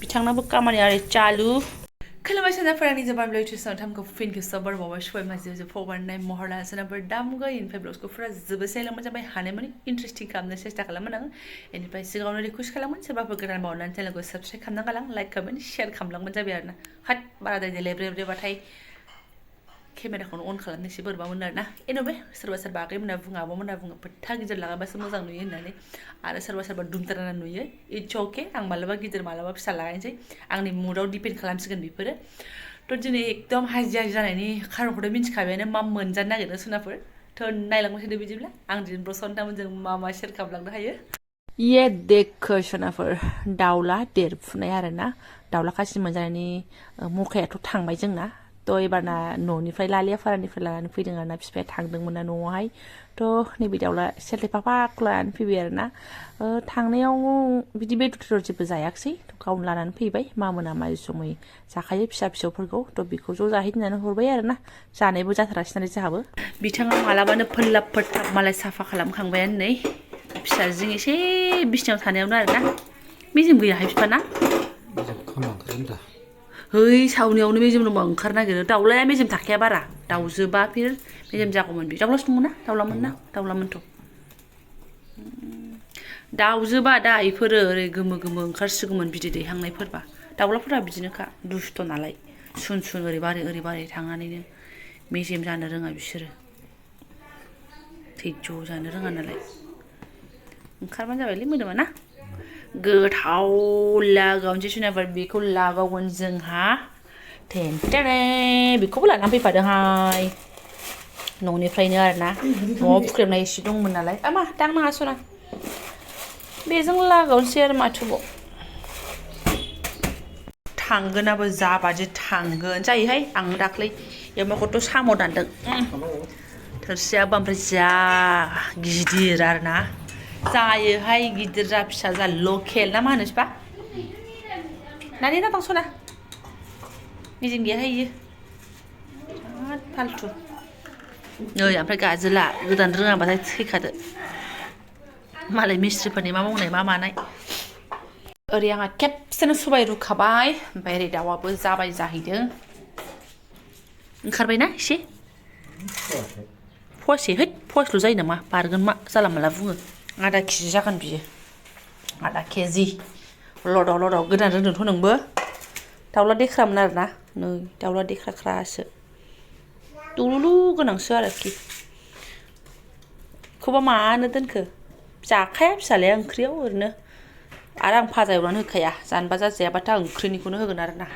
बिथांनाबो खामानि आरो चालु खुलुमबाय सोनाफोर आंनि जोबानब्ला इउटुब थामखौ फिन खेबसेबाव बरबावबाय सबाय माजे फबारनाय महरला सोनाफोर दामगै इनिफ्राय ब्लग्सखौ फुरा जोबोसे मोजाङै हानाय माने इन्टारेस्टिं खालामनो सेस्था खालामोन आं इनिफ्राय सिगाङावनो रिकुवेस्ट खालामोन सोरबाफोर गोदान बावनानै चेनेलखौ साबस्क्राइब खालामना गालां लाइक कमेन्ट शेयार खालामलांबानो जाबाय आरोना हाट बाराद्राय लेब्रेब्रेबाथाय केमेराखौनो अन खालामनो एसे बोरैबा मोनो आरोना एन'बे सोरबा सोरबा आगैमोना बुङो आब'मोना बुङो फोथा गिदिर लागाबासो मोजां नुयो होननानै आरो सोरबा सोरबा दुमथाराना नुयो इट्स अके आं मालाबा गिदिर मालाबा फिसा लागायनोसै आंनि मुडाव डिपेन्ड खालामसिगोन बेफोरो थ' दिनै एकदम हाजि हाजि जानायनि खारनखौथ' मिन्थिखाबायानो मा मोनजानो नागिरदों सोनाफोर थ' नायलांबाय थादो बिदिब्ला आं दिनै ब्रसनथामोनजों मा शेयार खालामलांनो हायो ये देखो सोनाफोर दाउला देरफुनाय आरोना दाउला खासि मोनजानायनि मखायाथ' थांबाय जोंना थ' एबारना न'निफ्राय लालियाफारानिफ्राय लानानै फैदों आरोना बिफाया थांदोंमोन ना न'आवहाय थ' नैबे दाउला सेरलेफाफाखौ लानानै फैबाय आरोना थांनायाव बिदि बेदर जेबो जायाखिसै गावनो लानानै फैबाय मामोना माइ समै जाखायो फिसा फिसौफोरखौ थ' बेखौ ज' जाहैनो होननानै हरबाय आरोना जानायबो जाथारासै नालाय जोंहाबो बिथाङा मालाबानो फोनलाब फोथाब मालाय साफा खालामखांबायानो नै फिसाजों एसे बिसिनायाव थानायावनो आरोना मेजेम गैयाहाय बिफाना है सावनायावनो मेजेम दंबा ओंखार नागिरो दाउलाया मेजेम थाखाया बारा दाउजोबा फिर मेजेम जागौमोन बे दाउलासो दंमोन ना दाउलामोनथ' दाउजोबा दा इफोरो ओरै गोमो गोमो ओंखारसिगौमोन बिदै दैहांनायफोरबा दाउलाफोरा बिदिनोखा दुस्थ' नालाय सुन सुन ओरै बारै थांनानैनो मेजेम जानो रोङा बिसोरो थैज' जानो रोङा नालाय ओंखारबानो जाबायलै मोदोमा ना गोथाव लागावनोसै सोनाफोर बेखौ लागावगोन जोंहा टेनटेरे बेखौबो लानानै फैफादोंहाय न'निफ्रायनो आरोना न'आव फुख्रेबनाय एसे दंमोन नालाय मा दांनाङा सना बेजों लागावनोसै आरो माथोबाव थांगोनाबो जाबादि थांगोन जायोहाय आं दाख्लै एमाखौथ' साम' दानदों थोरसियाबो ओमफ्राय जा गिदिर आरोना जायोहाय गिदिर जा फिसा जा लकेल ना मा होनो बिफा नानि ना बांसना मेजेम गैयाहाय इयो बिराद फाल्थु नै ओमफ्राय गाजोला गोदान रोङाबाथाय थैखादो मालाय मिस्ट्रिफोरनि मा मावनाय मा मानाय ओरै आंहा खेबसेनो सबाय रुखाबाय ओमफ्राय ओरै दाउआबो जाबाय जाहैदों ओंखारबायना एसे फवासे हैद फवासेल' जायो नामा बारगोन मा जाला माला बुङो आधा केजि जागोन बियो आधा केजि लदाव गोदान रोंदोंथ' नोंबो दाउला देख्रामोन आरोना नै दाउला देख्राख्रासो दुलुलु गोनांसो आरोखि बेखौबा मानो दोनखो जाखाया फिसालाया ओंख्रियाव ओरैनो आरो आं फाजा एवनानै होखाया जानोबा जाजायाबाथाय आं ओंख्रिनिखौनो होगोन आरोना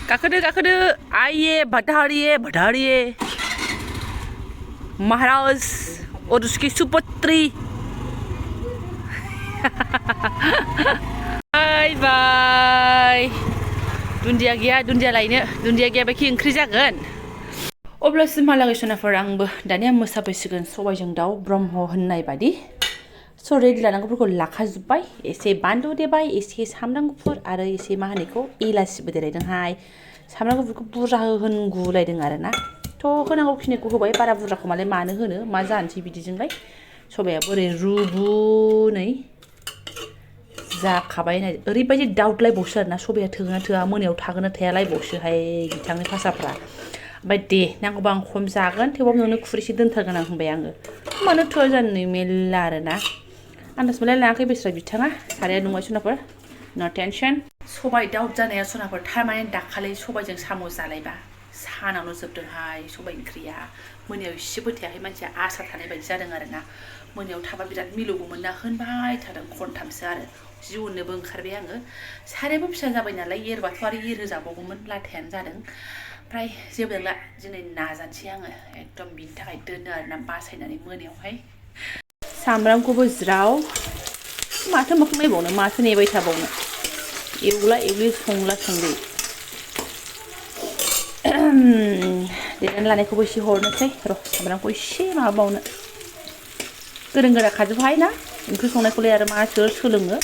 गाखोदो आइये बधारिये महाराज और उसकी सुपुत्री बाय दुन्दिया गैया दुन्दिया लायनो दुन्दिया गैयाबाखि ओंख्रि जागोन अब्लासिमहालागै सोनाफोर आंबो दानिया मोसाफैसिगोन सबायजों दाउ ब्रह्म होननाय बादि स' रेडि लानांगौफोरखौ लाखाजोब्बाय एसे बानलु देबाय एसे सामब्राम गुफुर आरो एसे मा होनो बेखौ इलासिबो देलायदोंहाय सामब्राम गुफुरखौ बुरजा होनगुलायदों आरोना थ' होनांगौखिनिखौ होबाय बारा बुरजाखौ मालाय मानो होनो मा जानोसै बिदिजोंलाय सबायाबो ओरै रुबुनै जाखाबाय ओरैबायदि दाउटलायबावसो आरोना सबाया थोगोना थोआ मोनायाव थागोन ना थाया लायबावसोहाय बिथांनि भाषाफ्रा ओमफ्राय दे नांगौबा आं खम जागोन थेवबाबो नोंनो खुरैसे दोनथारगोन आं होनबाय आङो मानो थोआ जानो मेरला आरोना आन्दाज मोनलाय लाङाखै बेस्रा बिथाङा साराया दुंबाय सनाफोर न' टेनसन सबाय दाउ जानाया सनाफोर थारमाने दाखालि सबायजों साम' जालायबा सानावनो जोबदोंहाय सबाय ओंख्रिया मोनायाव एसेबो थायाखै मानसिया आसा थानाय बायदि जादों आरोना मोनायाव थाबा बिराद मिलौगौमोन ना होनबाय थादों खनथामसो आरो जिउनोबो ओंखारबाय आङो सारायाबो फिसा जाबाय नालाय एरबाथ' आरो एरहोजाबावगौमोन लाथायानो जादों ओमफ्राय जेबो नंला दिनै नाजानोसै आङो एकदम बिनि थाखाय दोनो आरोना बासायनानै मोनायावहाय सामब्रामखौबो ज्राव माथो मोखां नायबावनो माथो नेबाय थाबावनो एवला एवलि संला संलि देनानै लानायखौबो एसे हरनोसै र' सामब्रामखौ एसे माबाबावनो गोरों गोरा खाजोबहाय ना ओंख्रि संनायखौलाय आरो मा सोलोङो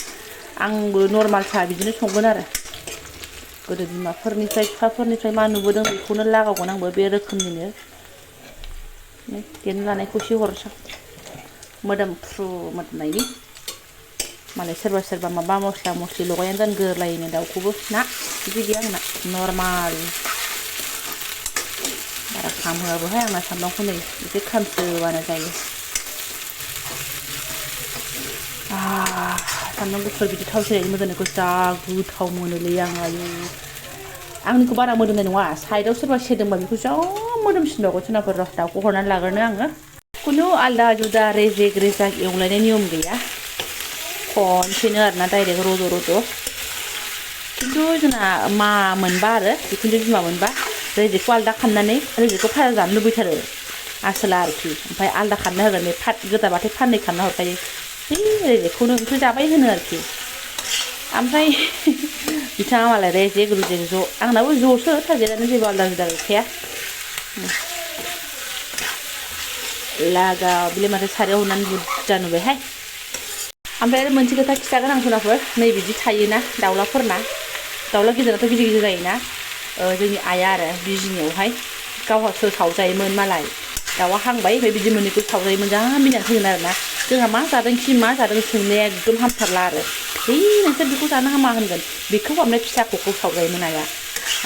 आंबो नर्मालसा बिदिनो संगोन आरो गोदो बिमाफोरनिफ्राय बिफाफोरनिफ्राय मा नुबोदों बेखौनो लागावगोन आंबो बे रोखोमनिनो देनानै लानायखौ एसे हरनोसै मोदोमफ्रु मोदोमनायनि मालाय सोरबा माबा मस्ला मस्लि लगायनानै दोनगोरलायोनो दाउखौबो ना बिदि गैया आंना नर्माल बारा खामहोआबोहाय आंना सामब्रामखौ नै एसे खामस्रोबानो जायो सामब्राम गुफुर बिदि थाव सेरनायनि मोदोमनायखौ जा गोथाव मोनोलै आं आयु आंनिखौ बारा मोदोमनाय नङा साइडआव सोरबा सेरदोंबा बेखौ जा मोदोमसिनबावगोन सोनाफोर र' दाउखौ हरनानै लागोरनो आङो खुनु आलदा जुदा रेजेक रेजाक एवलायनाय नियम गैया खनसेनो आरोना डाइरेक्ट रद' खिन्थु जोंना मा मोनबा आरो बिखुनजो बिमा मोनबा रेजेकखौ आलदा खालामनानै रेजेकखौ फाजा जानो लुबैथारो आसोला आरोखि ओमफ्राय आलदा खालामना होगोन बे गोदाबाथाय फाननै खालामना हरखायो रेजेकखौनो ओंख्रि जाबाय होनो आरोखि ओमफ्राय बिथाङा मालाय रेजेक ज' आंनाबो ज'सो थाजिरानो जेबो आलदा जुदा गैखाया लागा बिलाय माथो सारायाव होनानै बुरजा नुबायहाय ओमफ्राय आरो मोनसे खोथा खिथागोन आं सोनाफोर नै बिदि थायोना दाउलाफोरना दाउला गिदिराथ' गिदिर जायोना जोंनि आइया आरो बिजिनियावहाय गावहासो सावजायोमोन मालाय दाउआ हांबाय ओमफ्राय बिदि मोननैखौ सावजायोमोन जा मिनिनानै फैगोन आरोना जोंहा मा जादों सोंनाया एकदम हामथारला आरो नोंसोर बेखौ जानो हामा होनगोन बेखौ ओमफ्राय फिसाखौ सावजायोमोन आइया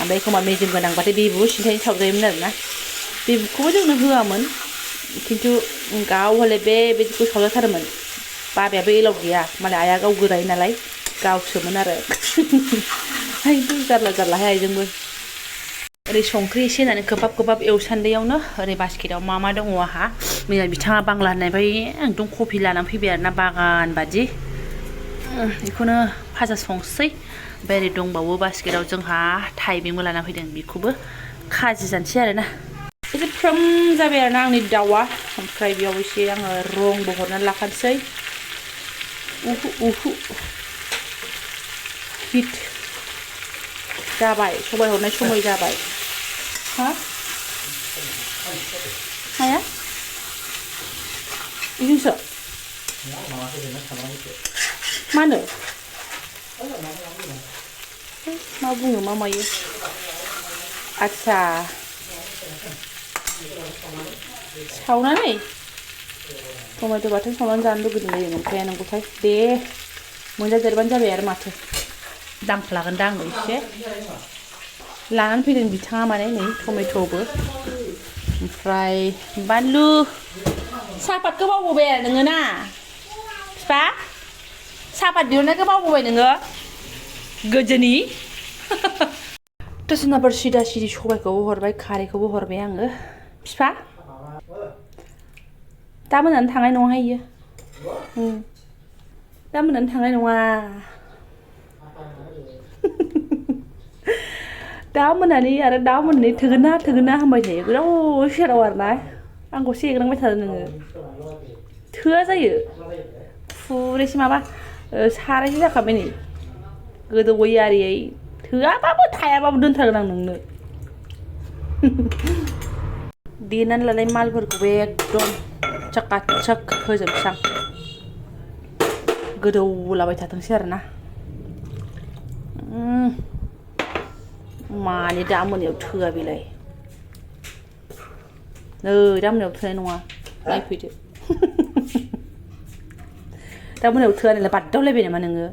ओमफ्राय एखमबा मेजेम गोनांबाथाय बेबु सिन्थायनो सावजायोमोन आरोना बेबुखौबो जोंनो होआमोन खिन्थु गाव हले बेबायदिखौ सावजाथारोमोन बाबायाबो एलाव गैया मालाय आइया गाव गोरायो नालाय गावसोमोन आरो जारलाहाय आइजोंबो ओरै संख्रि एसे होनानै खोबहाब एवसान्दैयावनो ओरै बास्केटाव मा दङ आंहा मैया बिथाङा बांला होननायनिफ्राय एकदम कफि लानानै फैबाय आरोना बागान बादि बेखौनो फाजा संसै ओमफ्राय ओरै दंबावो बास्केटाव जोंहा थाइबेंबो लाना फैदों बेखौबो खाजि जानोसै आरोना एसे फ्रोम जाबाय आरोना आंनि दाउआ ओमफ्राय बेयाव एसे आङो रंबो हरनानै लाखानोसै हिट जाबाय सबाय हरनाय समय जाबाय माया बिदिसो मानो मा बुङो मा मायो आच्छा सावनानै टमेट' बाथोन सावनानै जानो लुगैदोंलै नंखाया नंगौथाय दे मोनजादेरबानो जाबाय आरो माथो दांफ्लागोन दा आंबो एसे लानानै फैदों बिथाङा माने नै टमेट'बो ओमफ्राय बानलु साहापातखौ बावबोबाय आरो नोङो ना बिफा साहापात दिहुननायखौ बावबोबाय नोङो गोजोनि दसनाफोर सिदा सिदि सबायखौबो हरबाय खारैखौबो हरबाय आङो बिफा दा मोनानो थांनाय नङाहाय इयो दा मोनानो थांनाय नङा दा मोनानि आरो दा मोनानि थोगोना होनबाय थायो गोदाव सेराव आरोना आंखौसो एग्रांबाय थादों नोङो थोआ जायो खुरैसे माबा सारायसे जाखाबाय नै गोदौयै आरियै थोआबाबो थायाबाबो दोनथारगोन आं नोंनो देनानै लानाय मालफोरखौबो एकदम चाकाचाक होजोबसां गोदौलाबाय थाथोंसै आरोना मानि दा मोनायाव थोआ बेलाय नै दा मोनायाव थोनाय नङा नायफैदो दा मोनायाव थोआ नालाय बादावलायबाय नामा नोङो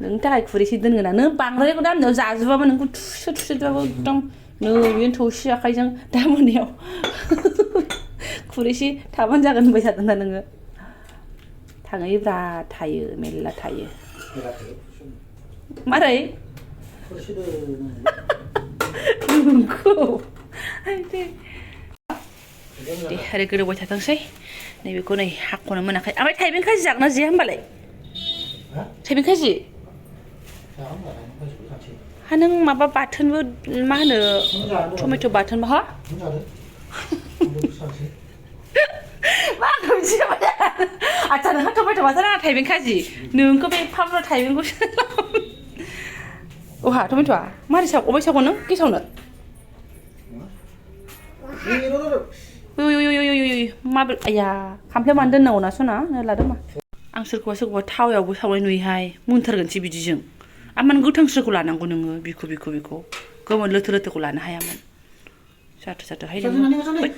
नोंनि थाखाय खुरैसे दोनगोन आं नों बांद्रायखौ दा मोनायाव जाजोबाबा नोंखौ थुसोबाबो एकदम नै बेनो थौसि आखाइजों दा मोनायाव खुरैसे थाबानो जागोन होनबाय थादों दा नोङो थाङोब्रा थायो मेरला थायो मारै नोंखौ दे ओरै गोदौबाय थाथोंसै नैबेखौ नै हाख'नो मोनाखै ओमफ्राय थाइबें खाजि जागोन ना जाया होमबालाय थाइबें खाजि हा नों माबा बाथोनबो मा होनो टमेट' बाथोनबो हा मा बिदि आच्छा नोंहा टमेट' बाथोन आंहा थाइबें खाजि नोंखौ बे फामल थाइबेंखौसो अहा टमेट'आ मारै अबाय सावो नों गेसावनो माबोरै आया खामफ्लायाव मानो दोननांगौ ना सना लादो मा आं सोरखौबा थावायावबो सावनाय नुयोहाय मोनथारगोनसै बिदिजों आरो मानो गोथांस्रोखौ लानांगौ नोङो बिखौ गोमोन लोथो लोथोखौ लानो हायामोन जाथोहाय नोङो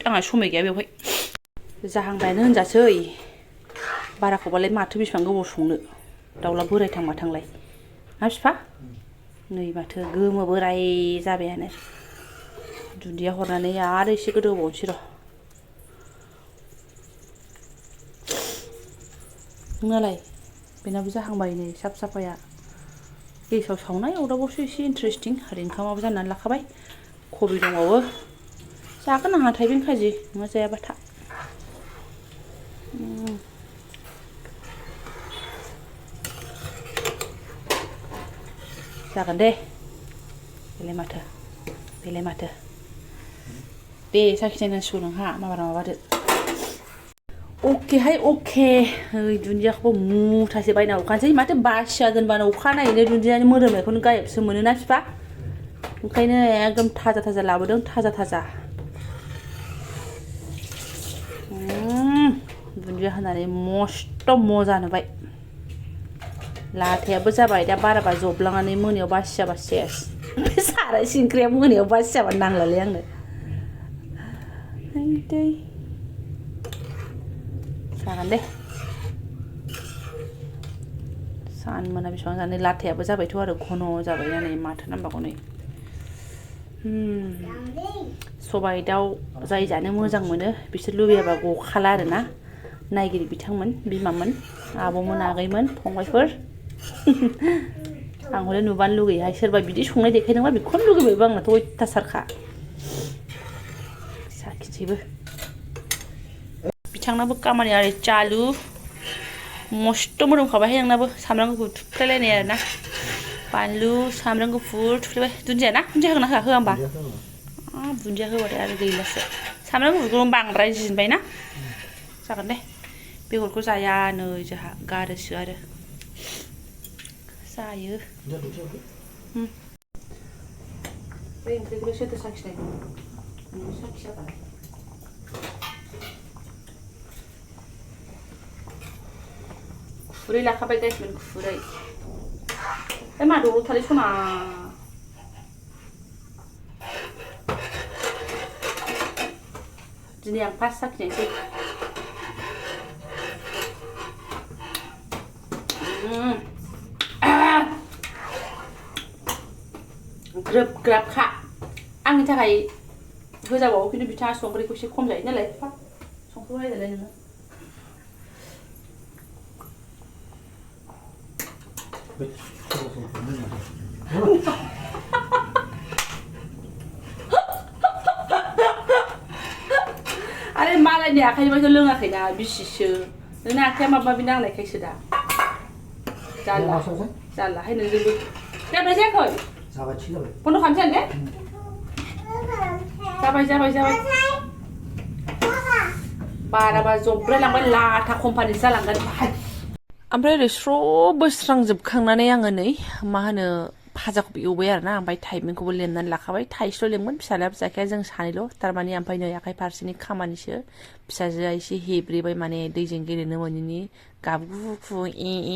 आंहा समाय गैया बेवहाय जाहांबायानो होनजासै बाराखौबालाय माथो बेसेबां गोबाव संनो दाउला बोराय थांबाथांलाय ना बिफा नै माथो गोमो बोराय जाबायानो दुन्दिया हरनानै आरो एसे गोदौ होबावनोसै र' नोंनालाय बेनाबो जाहांबाय नै साफ साफाया गेसाव सावनाय अरदाबावसो एसे इन्टारेस्टिं आरो ओंखामाबो जाननानै लाखाबाय कबि दंबावो जागोन आंहा थाइबें खाजि नङा जायाबा था जागोन दे बेलाय माथो दे साखिनायनांसिगौ नोंहा माबादो अके हाय अके ओइ दुन्दियाखौबो मुथासे बायना हरखानोसै माथो बासिया दोनबानो अखानायैनो दुन्दियानि मोदोमनायखौनो गायबसो मोनोना बिफा ओंखायनो एकदम थाजा लाबोदों थाजा दुन्दिया होनानै मस्त मजा नुबाय लाथायाबो जाबाय दा बाराबा जबलांनानै मोनायाव बासि जाबा सेस साराय सिंख्रिया मोनायाव बासि जाबा नांलालै आंनो जागोन दे सान मोना बेसेबां जानो लाथायाबो जाबायथ' आरो घन' जाबाय नै माथो नांबावगौ नै सबाइ दाउ जाय जानो मोजां मोनो बिसोर लुबैयाबा गखाला आरोना नायगिरि बिथांमोन बिमामोन आब'मोन आगैमोन फंबायफोर आं हले नुबानो लुगैयोहाय सोरबा बिदि संनाय देखायदोंबा बेखौनो लुगैबायबो आंनाथ' अयथासारखा साखिसैबो बिथांनाबो खामानिया ओरै चालु मस्त मोदोमखाबायहाय नोंनाबो सामब्राम गुफुर थुफ्लायलायनाय आरोना बानलु सामब्राम गुफुर थुफ्लेबाय दुन्दिया ना दुन्दिया होगोन ना होआ होमबा दुन्दिया होबाथाय आरो गैलासो सामब्राम गुफुरखौ बांद्राय जिनबाय ना जागोन दे बेगरखौ जाया नै जोंहा गारोसो आरो जायो बे ओंख्रिखौ सोरथो साखिनाय साखियाबा खुरै लाखाबाय गाइसमोन खुरै मा दौल' थालै सना दिनै आं फार्स्ट साखिनायसै ग्रोब ग्राबखा आंनि थाखाय होजाबावो खिन्थु बिथाङा संख्रिखौ एसे खम जायो नालाय संख्रि बायदालाय नोङो आरे मालायनि आखाइनिफ्रायसो लोङाखैना बिसिसो नोंना आखाइया माबा माबि नांनायखायसो दा जारलाहाय नोंजोंबो जाबाय जायाखै बन्द' खालामसै दे जाबाय बाराबा जब्रायलांबाय लाथा कम्पानिसो जालांगोन ओमफ्राय ओरै स्र' बोस्रांजोबखांनानै आङो नै मा होनो भाजाखौबो एवबाय आरोना ओमफ्राय थाइबेंखौबो लेमनानै लाखाबाय थाइसेल' लेमगोन फिसालायाबो जाखाया जों सानैल' थारमाने ओमफ्राय नै आखाइ फारसेनि खामानिसो फिसाजोआ एसे हेब्रेबाय माने दैजों गेलेनो मोनैनि गाबगु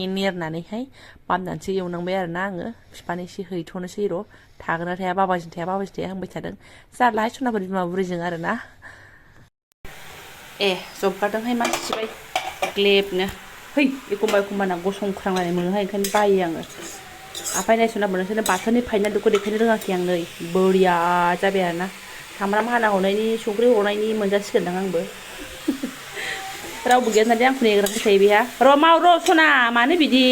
नेरनानैहाय बामनानैसो एवनांबाय आरोना आङो बिफानो एसे हैथ'नोसै र' थागोना थाया बाबाजों थाया होनबाय थादों जारलाहाय सनाफोर बिमा बुरैजों आरोना जबगारदोंहाय मानसिबाय ग्लेबनो है एखमबा ना गसंख्रांनानै मोनोहाय ओंखायनो बायो आङो आफाय नायस'ना नोंसोरनो बाथोननि फाइनालखौ देखायनो रोङाखै आं नै बोरिया जाबाय आरोना सामब्राम हाना हरनायनि संख्रि हरनायनि मोनजासिगोनदां आंबो रावबो गैया होननानै आंखौ नेग्राखौ थायो बेहा र' सना मानो बिदि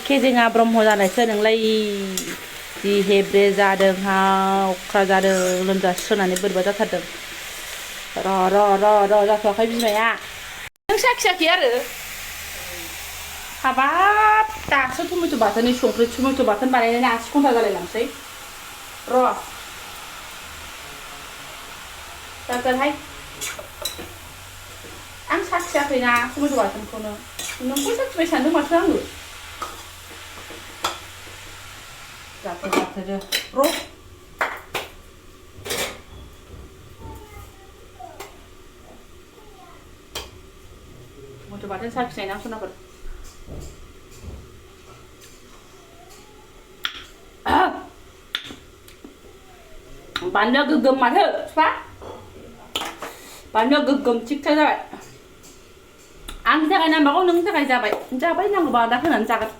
केजेङा ब्रह्म जानायसो नोंलाय जि हेब्रे जादों अख्रा जादों लोमजास्रोनानै बोरैबा जाथारदों र' जाथ'वाखै बिमाया नों साखियाखै आरो हाबाब दासो टमेट' बाथोननि संख्रि टमेट' बाथोन बानायनानै आसि घन्टा जालायलांसै र' जागोनहाय आं साखियाखैना टमेट' बाथोनखौनो नोंखौ साखिबाय सानदों माथो आङो जाथोदो र' टमेट' बाथोन साखिनाय ना सनाफोर बानलुआ गोगोम माथो बिफा बानलुआ गोगोम थिगथार जाबाय आंनि थाखाय नांबागौ नोंनि थाखाय जाबाय नांगौबा दा होनानै जागोन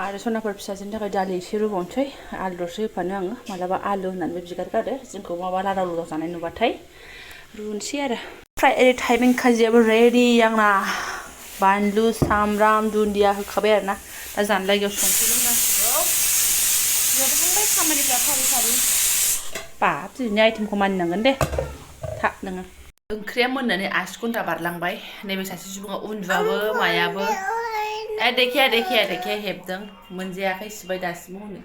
आरो सनाफोर फिसाजोनि थाखाय दालि एसे रुबावनोसै आलु दरसे होफानो आङो मालाबा आलु होननानैबो बिगारगारो जोंखौ माबा लादाव लुदाव जानाय नुबाथाय रुनोसै आरो ओमफ्राय ओरै थाइबें खाजियाबो रेडि आंना बानलु सामब्राम दुन्दिया होखाबाय आरोना दा जानो लागियाव संख्रि लोंनांसिगौ जोबहांबाय खामानिफ्रा फारि फारि बाब दिनैनि आइटेमखौ मानिनांगोन दे था नोङो ओंख्रिया मोननानै 8 घन्टा बारलांबाय नैबे सासे सुबुङा उन्दुआबो मायाबो देखिया हेबदों मोनजायाखै सिबाय दासिमबो हनै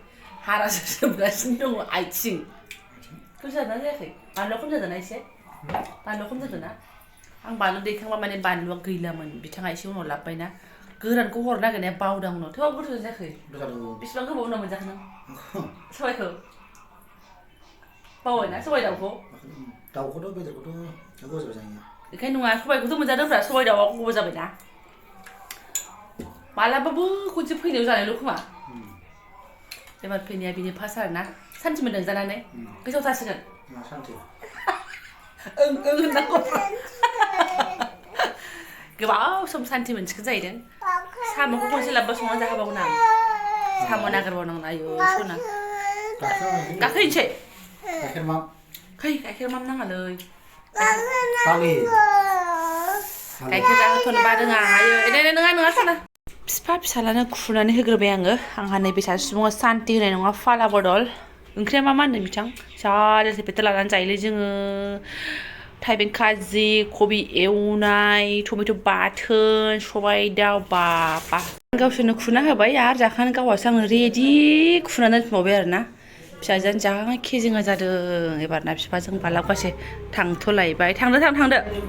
हारासो सोबगासिनो दङ आइथिं खम जादोंना जायाखै बानलुआ खम जादोंना एसे बानलुआ खम जादोंना आं बानलु दैखांबा माने बानलुआ गैलामोन बिथाङा एसे उनाव लाबोबायना गोरानखौ हरनो नागिरनाया बावदां उनाव थेवबाबो गोथाव जायाखै बेसेबां गोबाव उनाव मोनजाखो नों सबायखौ बावबायना सबाय दाउखौथ' बेदरखौथ' गोबाव जाबाय जायो बेखायनो नङा सबायखौथ' मोनजादोंब्रा सबाय दाउआ गोबाव जाबायना मालाबाबो खनसे फैनायाव जानायल' खोमा एबार फैनाया बिनि फार्स्ट आरोना सान्थि मोनदों जानानै गोथावथारसिगोन सान्थि होननांगौ गोबाव सम सान्थि मोनसिगोन जाहैदों साम'खौ खनसे लाबोबा संना जाहोबावगोन आं साम' नागिरबावनांगोन आयौ सना गाखोहैनोसै गाइखेर माम नाङालै गाइखेर जाहोथ'नोबा रोङा हायो नङा सना फिफा फिसालानो खुरनानै होग्रोबाय आंहा नैबे सासे सुबुङा सान्थि होनाय नङा फाला बदल ओंख्रिया मा होनदों बिथां जालेसे पेटे लानानै जायोलै जोङो थाइबें खाजि कबि एवनाय टमेट' बाथोन सबाय दाउ बाबा गावसोरनो खुरना होबाय आरो जाखांनानै गावहासो आंनो रेडि खुरनानै दोनफिनबावबाय आरोना फिसाजोआनो जा खेजेङा जादों एबारना बिफाजों बालाबगासे थांथ'लायबाय थांदो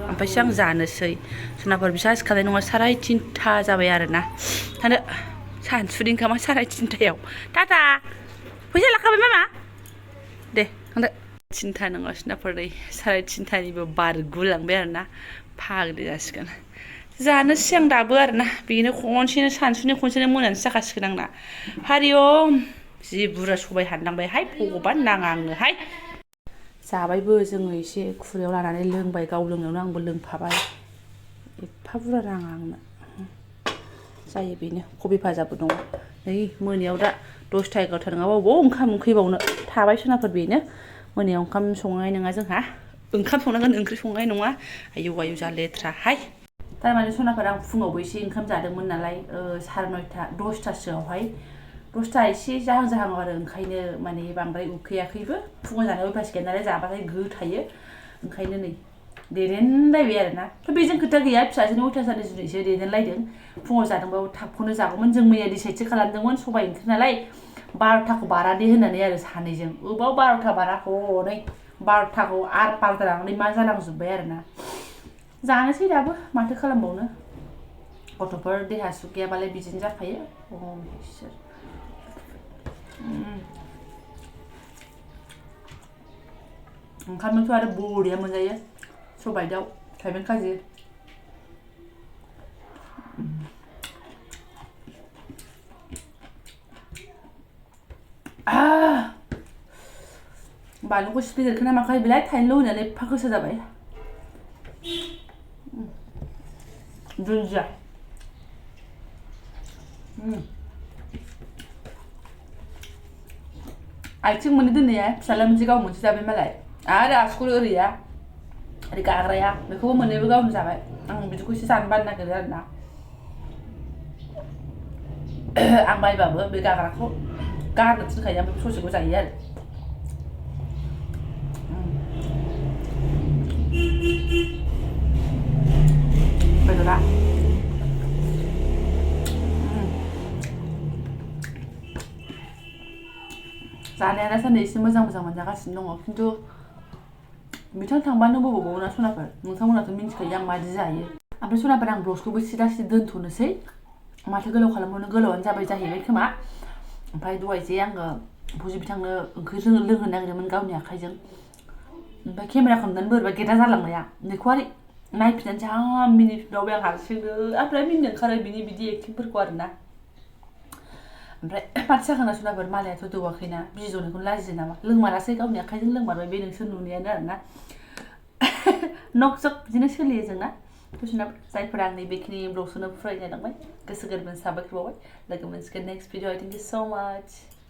ओमफ्रायसो आं जानोसै सनाफोर बिसा सिखारनाय नङा 3:30 जाबाय आरोना थांदो सानसुनि ओंखामा 3:30 टाटा फैसा लाखाबाय मामा दे थांदो 3 नङा सनाफोर नै 3:30निबो बारगुलांबाय आरोना फाग्लि जासिगोन जानोसै आं दाबो आरोना बेनो खनसेनो सानसुनि खनसेनो मोनानोसो जाखासिगोन आंना हारिअम जि बुरजा सबाय हाननांबायहाय भगबान नाङा आंनोहाय जाबायबो जोङो एसे खुरैयाव लानानै लोंबाय गाव लोंनायावनो आंबो लोंफाबाय एफा बुरजा नाङा आंनो जायो बेनो कबि भाजाबो दङ नै मोनायाव दा 10:11 नङाबा अबाव ओंखाम उखैबावनो थाबाय सनाफोर बेनो मोनायाव ओंखाम संनाय नङा जोंहा ओंखाम संनांगोन ओंख्रि संनाय नङा आयौ जा लेथ्राहाय थारमाने सनाफोर आं फुङावबो एसे ओंखाम जादोंमोन नालाय 9:30 10:00सोआवहाय 10:00 एसे जाहां आरो ओंखायनो माने बांद्राय उखैयाखैबो फुङाव जानाय अयभास गैया नालाय जाबाथाय गो थायो ओंखायनो नै देरेनलायबाय आरोना बेजों खोथा गैया फिसाजोनि अयथासारनि जुनैसो देरेनलायदों फुङाव जादोंबाबो थाबखौनो जागौमोन जों मैया डिसाइडसो खालामदोंमोन सबाय ओंख्रि नालाय 12:00खौ बारादे होननानै आरो सानैजों अबाव 12:00 बाराखौ नै 12:00खौ आर पाल्टा लानानै मा जालांजोब्बाय आरोना जानोसै दाबो माथो खालामबावनो गथ'फोर देहा सुख गैयाबालाय बिदिनो जाखायो ओंखामजोंथ' आरो बरिया मोनजायो सबाय दाउ थाइबें खाजि बानलुखौ सिफ्लेदेरखोना माखाय बिलाय थाइनैल' होनानै एफा गोसा जाबाय दुन्दिया आथिं मोननै दोननाया फिसाला मोनसे गाव मोनसे जाबाय मालाय आरो आसुगुर ओरैया ओरै गाग्राया बेखौबो मोननैबो गावनो जाबाय आं बिदिखौ एसे जानो बानो नागिरो आरोना आं बायबाबो बे गाग्राखौ गारनो थिनखायो आं ससेखौ जायो आरो बेदरा जानाया दासान्दि एसे मोजां मोनजागासिनो दङ खिन्थु बिथां थांबानो बबावबावना सनाफोर नोंथांमोनाथ' मिन्थिखायो आं मादि जायो ओमफ्राय सनाफोर आं ब्लगखौबो सिदा दोनथ'नोसै माथो गोलाव खालामबावनो गोलावानो जाबाय जाहैबाय खोमा ओमफ्राय दहाय जे आङो फुजि बिथांनो ओंख्रि लोंहोनो नागिरदोंमोन गावनि आखाइजों ओमफ्राय केमेरा खालामनानै बोरैबा गेदा जालांनाया बेखौ आरो नायफिननानै जा मिनिफिनबावबाय आं हारसिंनो ओमफ्राय मिनिनो ओंखारो बिदि एक्टिंफोरखौ आरोना ओमफ्राय माथो जाखोना सनाफोर मालायाथ' दौवाखैना बिज'निखौनो लाजियो नामा लोंमारासै गावनि आखाइजों लोंमारबाय बे नोंसोर नुनायानो आरोना नक जक बिदिनो सोलियो जोंना कुइसना जायफोरा आंनि बेखिनि ब्लगखौनो फरायनायलांबाय गोसो गोरबोनि साबायखर बावबाय लोगो मोनसिगोन नेक्स्ट भिडिअ थेंक इउ सो माच